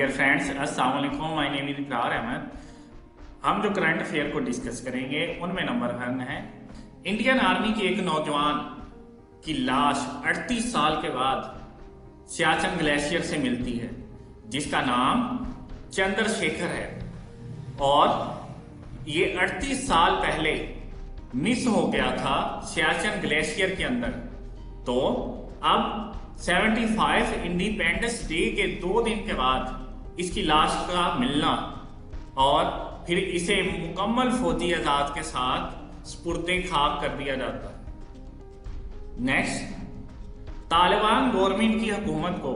Dear friends, अस्सलाम वालेकुम। My name is इकरार अहमद। हम जो करंट अफेयर को डिस्कस करेंगे उनमें नंबर 1 है, इंडियन आर्मी के एक नौजवान की लाश 38 साल के बाद सियाचिन ग्लेशियर से मिलती है, जिसका नाम चंद्रशेखर है। और ये 38 साल पहले मिस हो गया था सियाचिन ग्लेशियर के अंदर। तो अब 75 इंडिपेंडेंस डे के 2 दिन के बाद इसकी लाश का मिलना और फिर इसे मुकम्मल फौजी एजाज के साथ सुपुर्दे खाक कर दिया जाता है। नेक्स्ट, तालिबान गवर्नमेंट की हुकूमत को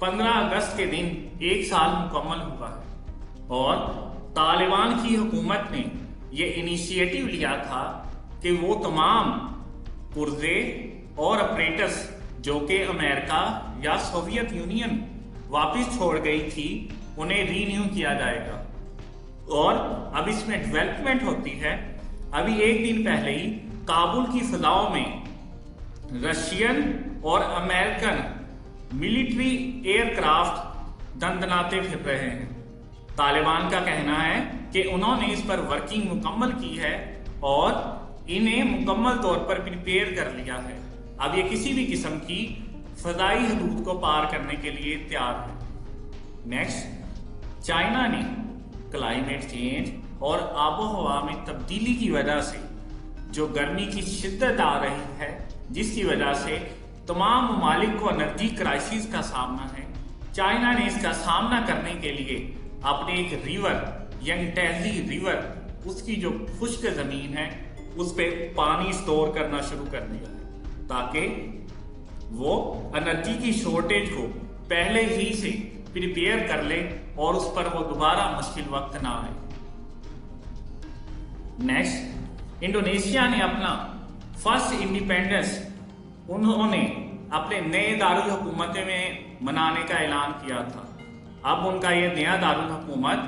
15 अगस्त के दिन 1 साल मुकम्मल हुआ है और तालिबान की हुकूमत ने यह इनिशिएटिव लिया था कि वो तमाम पुर्जे और ऑपरेटर्स जो कि अमेरिका या सोवियत यूनियन वापस छोड़ गई थी, उन्हें रीन्यू किया जाएगा। और अब इसमें डेवलपमेंट होती है। अभी 1 दिन पहले ही काबुल की फजाओं में रशियन और अमेरिकन मिलिट्री एयरक्राफ्ट दंदनाते फिर रहे हैं। तालिबान का कहना है कि उन्होंने इस पर वर्किंग मुकम्मल की है और इन्हें मुकम्मल तौर पर प्रिपेयर कर लिया है। अब ये किसी भी किस्म की फजाई हदूद को पार करने के लिए तैयार है। नेक्स्ट, चाइना ने क्लाइमेट चेंज और आबो हवा में तब्दीली की वजह से जो गर्मी की शिद्दत आ रही है, जिसकी वजह से तमाम ममालिक को एनर्जी क्राइसिस का सामना है, चाइना ने इसका सामना करने के लिए अपने एक रिवर यंगटेजी रिवर, उसकी जो खुश्क जमीन है उस पर पानी स्टोर करना शुरू कर दिया है, ताकि वो एनर्जी की शॉर्टेज को पहले ही से प्रिपेयर कर ले और उस पर वो दोबारा मुश्किल वक्त ना आए। नेक्स्ट, इंडोनेशिया ने अपना फर्स्ट इंडिपेंडेंस उन्होंने अपने नए दारुल हुकूमत में मनाने का ऐलान किया था। अब उनका ये नया दारुल हुकूमत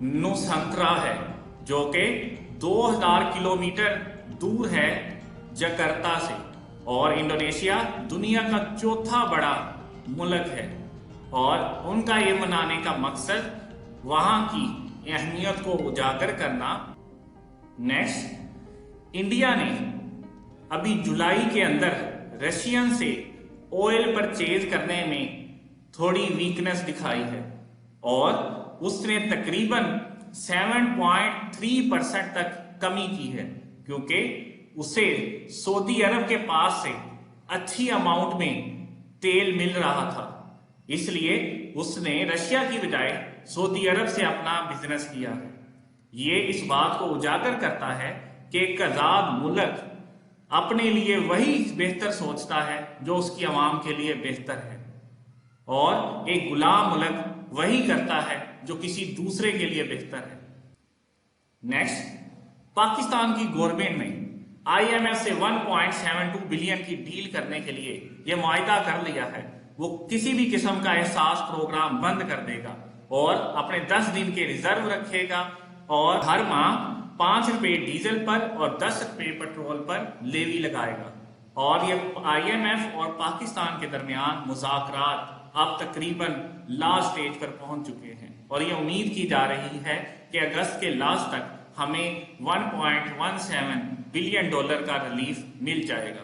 नुसंतरा है, जो कि 2000 किलोमीटर दूर है जकार्ता से, और इंडोनेशिया दुनिया का 4था बड़ा मुल्क है और उनका ये मनाने का मकसद वहां की अहमियत को उजागर करना। नेक्स्ट, इंडिया ने अभी जुलाई के अंदर रशियन से ऑयल परचेज करने में थोड़ी वीकनेस दिखाई है और उसने तकरीबन 7.3% तक कमी की है, क्योंकि उसे सऊदी अरब के पास से अच्छी अमाउंट में तेल मिल रहा था। इसलिए उसने रशिया की बजाय सऊदी अरब से अपना बिजनेस किया है। ये इस बात को उजागर करता है कि एक आजाद मुल्क अपने लिए वही बेहतर सोचता है जो उसकी आवाम के लिए बेहतर है, और एक गुलाम मुल्क वही करता है जो किसी दूसरे के लिए बेहतर है। नेक्स्ट, पाकिस्तान की गवर्नमेंट ने IMF से 1.72 बिलियन की डील करने के लिए यह मुआहदा कर लिया है। वो किसी भी किस्म का एहसास प्रोग्राम बंद कर देगा और अपने 10 दिन के रिजर्व रखेगा और हर माह 5 रुपए डीजल पर और 10 रुपए पेट्रोल पर लेवी लगाएगा। और ये IMF और पाकिस्तान के दरमियान मुज़ाकरात अब तकरीबन लास्ट स्टेज पर पहुंच चुके हैं और ये उम्मीद की जा रही है कि अगस्त के लास्ट तक हमें $1.17 बिलियन का रिलीफ मिल जाएगा।